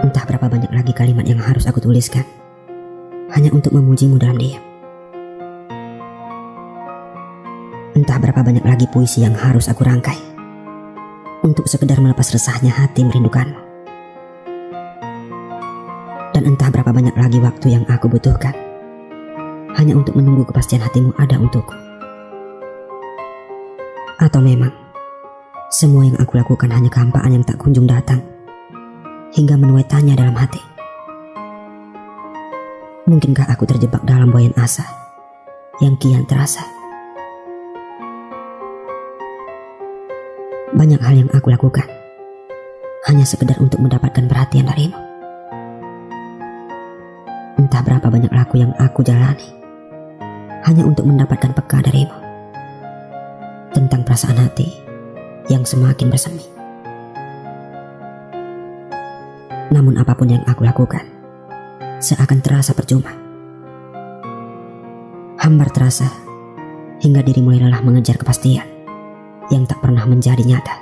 Entah berapa banyak lagi kalimat yang harus aku tuliskan hanya untuk memujimu dalam diam. Entah berapa banyak lagi puisi yang harus aku rangkai untuk sekedar melepas resahnya hati merindukanmu. Dan entah berapa banyak lagi waktu yang aku butuhkan hanya untuk menunggu kepastian hatimu ada untukku. Atau memang semua yang aku lakukan hanya kehampaan yang tak kunjung datang hingga menuai tanya dalam hati. Mungkinkah aku terjebak dalam buayan asa yang kian terasa? Banyak hal yang aku lakukan hanya sekedar untuk mendapatkan perhatian darimu. Entah berapa banyak laku yang aku jalani hanya untuk mendapatkan peka darimu tentang perasaan hati yang semakin bersemi. Namun apapun yang aku lakukan seakan terasa percuma. Hambar terasa hingga diri mulai lelah mengejar kepastian yang tak pernah menjadi nyata.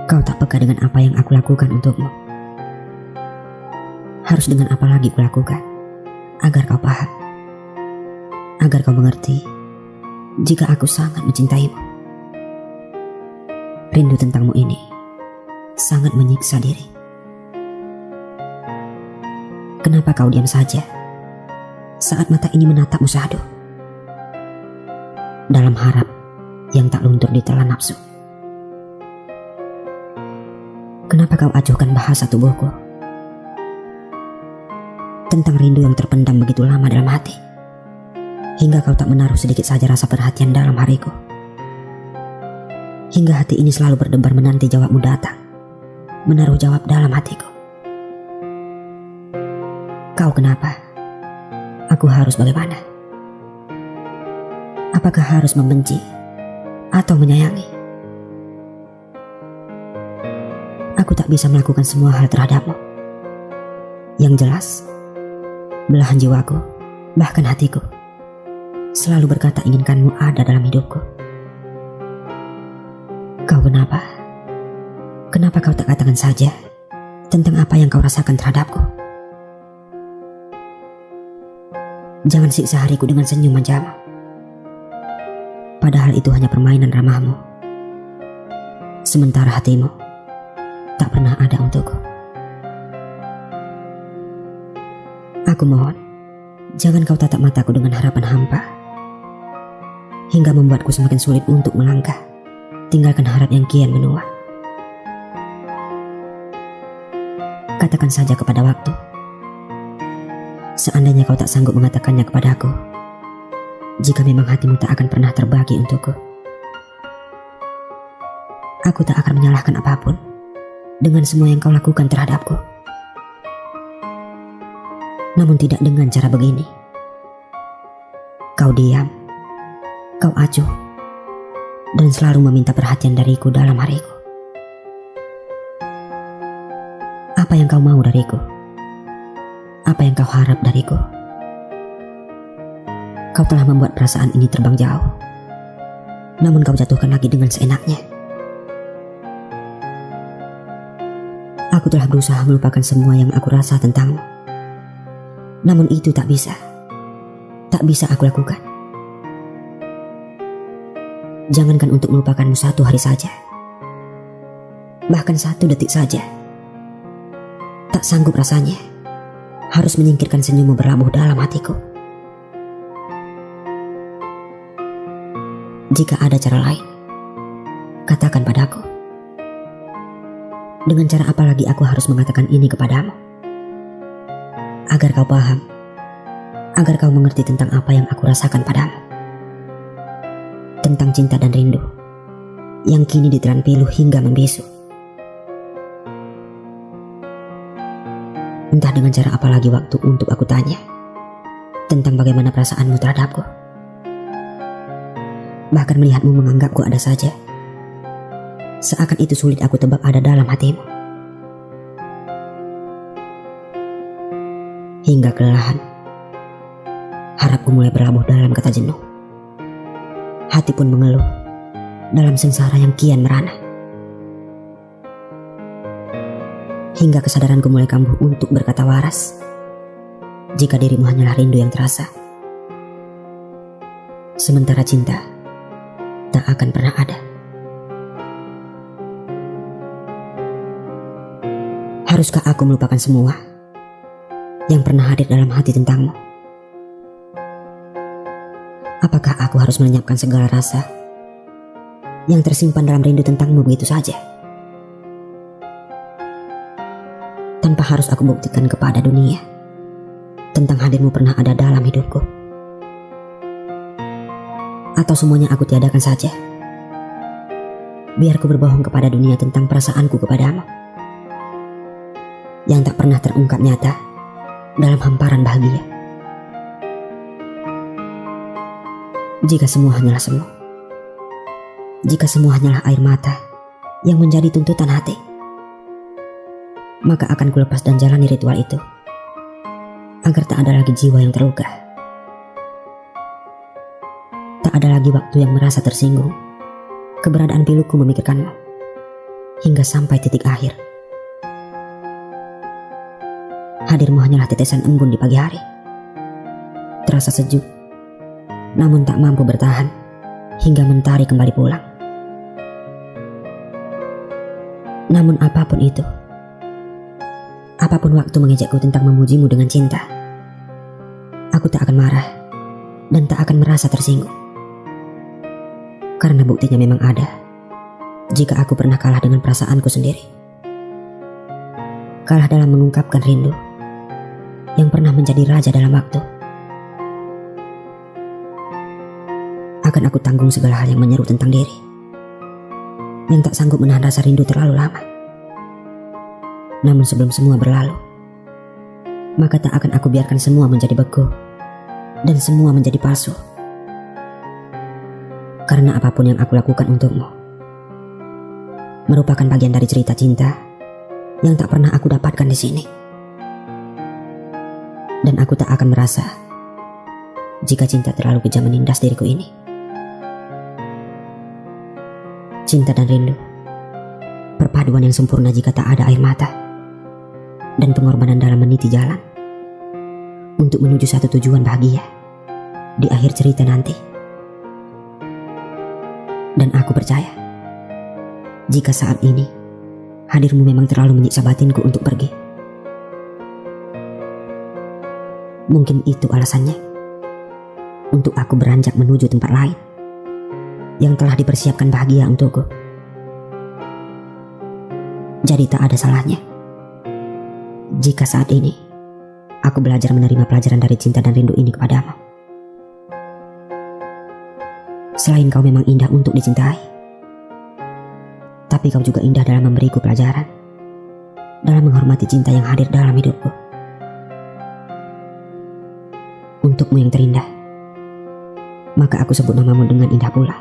Kau tak peka dengan apa yang aku lakukan untukmu. Harus dengan apa lagi kulakukan agar kau paham, agar kau mengerti jika aku sangat mencintaimu. Rindu tentangmu ini sangat menyiksa diri. Kenapa kau diam saja saat mata ini menatapmu syahdu, dalam harap yang tak luntur ditelan nafsu? Kenapa kau acuhkan bahasa tubuhku tentang rindu yang terpendam begitu lama dalam hati, hingga kau tak menaruh sedikit saja rasa perhatian dalam hariku? Hingga hati ini selalu berdebar menanti jawabmu datang, menaruh jawab dalam hatiku. Kau kenapa? Aku harus bagaimana? Apakah harus membenci atau menyayangi? Aku tak bisa melakukan semua hal terhadapmu. Yang jelas, belahan jiwaku, bahkan hatiku, selalu berkata inginkanmu ada dalam hidupku. Kau kenapa? Kenapa kau tak katakan saja tentang apa yang kau rasakan terhadapku? Jangan siksa hariku dengan senyum manjamu, padahal itu hanya permainan ramahmu, sementara hatimu tak pernah ada untukku. Aku mohon, jangan kau tatap mataku dengan harapan hampa, hingga membuatku semakin sulit untuk melangkah, tinggalkan harap yang kian menua. Katakan saja kepada waktu, seandainya kau tak sanggup mengatakannya kepadaku, jika memang hatimu tak akan pernah terbagi untukku. Aku tak akan menyalahkan apapun dengan semua yang kau lakukan terhadapku. Namun tidak dengan cara begini. Kau diam, kau acuh, dan selalu meminta perhatian dariku dalam hariku. Apa yang kau mau dariku? Apa yang kau harap dariku? Kau telah membuat perasaan ini terbang jauh, namun kau jatuhkan lagi dengan seenaknya. Aku telah berusaha melupakan semua yang aku rasa tentangmu, namun itu tak bisa aku lakukan. Jangankan untuk melupakanmu satu hari saja, bahkan satu detik saja, tak sanggup rasanya harus menyingkirkan senyummu berlabuh dalam hatiku. Jika ada cara lain, katakan padaku. Dengan cara apa lagi aku harus mengatakan ini kepadamu? Agar kau paham, agar kau mengerti tentang apa yang aku rasakan padamu. Tentang cinta dan rindu yang kini ditelan pilu hingga membisu. Entah dengan cara apa lagi waktu untuk aku tanya tentang bagaimana perasaanmu terhadapku. Bahkan melihatmu menganggapku ada saja, seakan itu sulit aku tebak ada dalam hatimu. Hingga kelelahan, harapku mulai berlabuh dalam kata jenuh. Hati pun mengeluh dalam sengsara yang kian merana. hingga kesadaranku mulai kambuh untuk berkata waras jika dirimu hanyalah rindu yang terasa. Sementara cinta tak akan pernah ada. Haruskah aku melupakan semua yang pernah hadir dalam hati tentangmu? Apakah aku harus melenyapkan segala rasa yang tersimpan dalam rindu tentangmu begitu saja, tanpa harus aku buktikan kepada dunia tentang hadirmu pernah ada dalam hidupku? Atau semuanya aku tiadakan saja, biar ku berbohong kepada dunia tentang perasaanku kepadamu yang tak pernah terungkap nyata dalam hamparan bahagia? Jika semua hanyalah semu, jika semua hanyalah air mata yang menjadi tuntutan hati, maka akan kulepas dan jalani ritual itu agar tak ada lagi jiwa yang terluka. Tak ada lagi waktu yang merasa tersinggung keberadaan piluku memikirkanmu hingga sampai titik akhir. Hadirmu hanyalah tetesan embun di pagi hari, terasa sejuk, namun tak mampu bertahan hingga mentari kembali pulang. Namun apapun itu, apapun waktu mengejakku tentang memujimu dengan cinta, aku tak akan marah dan tak akan merasa tersinggung. Karena buktinya memang ada jika aku pernah kalah dengan perasaanku sendiri. Kalah dalam mengungkapkan rindu yang pernah menjadi raja dalam waktu. Akan aku tanggung segala hal yang menyeru tentang diri yang tak sanggup menahan rasa rindu terlalu lama. Namun sebelum semua berlalu, maka tak akan aku biarkan semua menjadi beku dan semua menjadi palsu. Karena apapun yang aku lakukan untukmu merupakan bagian dari cerita cinta yang tak pernah aku dapatkan di sini. Dan aku tak akan merasa jika cinta terlalu kejam menindas diriku ini. Cinta dan rindu, perpaduan yang sempurna jika tak ada air mata dan pengorbanan dalam meniti jalan untuk menuju satu tujuan bahagia di akhir cerita nanti. Dan aku percaya jika saat ini hadirmu memang terlalu menyiksa batinku untuk pergi. Mungkin itu alasannya untuk aku beranjak menuju tempat lain yang telah dipersiapkan bahagia untukku. Jadi tak ada salahnya jika saat ini aku belajar menerima pelajaran dari cinta dan rindu ini kepadamu. Selain kau memang indah untuk dicintai, tapi kau juga indah dalam memberiku pelajaran dalam menghormati cinta yang hadir dalam hidupku. Untukmu yang terindah, maka aku sebut namamu dengan indah pula.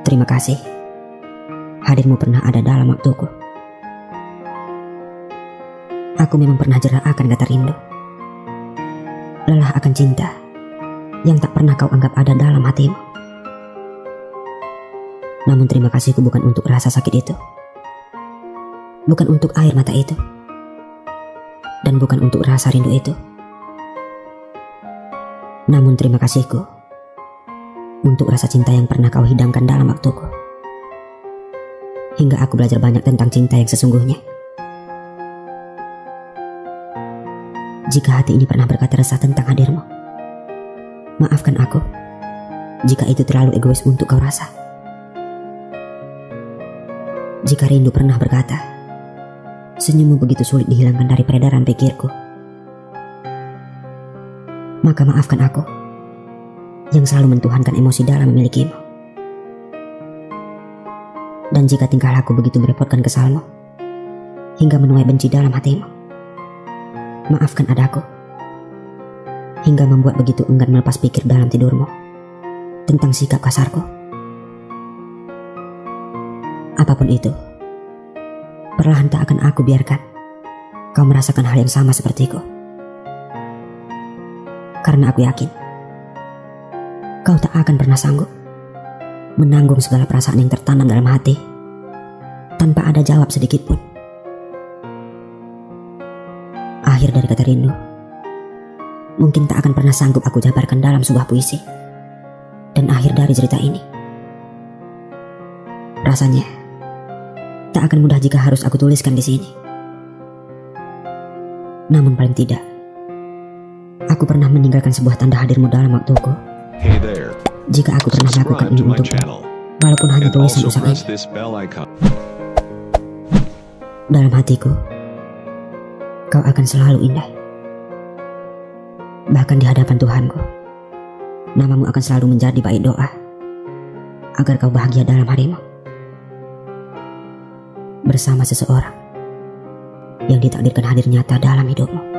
Terima kasih, hadirmu pernah ada dalam waktuku. Aku memang pernah jera akan kata rindu, lelah akan cinta yang tak pernah kau anggap ada dalam hatimu. Namun terima kasihku bukan untuk rasa sakit itu, bukan untuk air mata itu, dan bukan untuk rasa rindu itu. Namun terima kasihku untuk rasa cinta yang pernah kau hidangkan dalam waktuku, hingga aku belajar banyak tentang cinta yang sesungguhnya. Jika hati ini pernah berkata resah tentang hadirmu, maafkan aku jika itu terlalu egois untuk kau rasa. Jika rindu pernah berkata, senyummu begitu sulit dihilangkan dari peredaran pikirku, maka maafkan aku yang selalu mentuhankan emosi dalam memilikimu. Dan jika tingkah laku begitu merepotkan kesalmu hingga menuai benci dalam hatimu, maafkan adaku hingga membuat begitu enggan melepas pikir dalam tidurmu tentang sikap kasarku. Apapun itu, perlahan tak akan aku biarkan kau merasakan hal yang sama sepertiku. Karena aku yakin kau tak akan pernah sanggup menanggung segala perasaan yang tertanam dalam hati tanpa ada jawab sedikit pun Akhir dari kata rindu mungkin tak akan pernah sanggup aku jabarkan dalam sebuah puisi. Dan akhir dari cerita ini rasanya tak akan mudah jika harus aku tuliskan di sini. Namun paling tidak, aku pernah meninggalkan sebuah tanda hadirmu dalam waktuku. Hey there. Jika aku pernah melakukan Subscribe ini to my untukmu, channel walaupun hanya and tulisan also usang press ini, this bell icon. dalam hatiku kau akan selalu indah. Bahkan di hadapan Tuhanku, namamu akan selalu menjadi bait doa agar kau bahagia dalam harimu bersama seseorang yang ditakdirkan hadir nyata dalam hidupmu.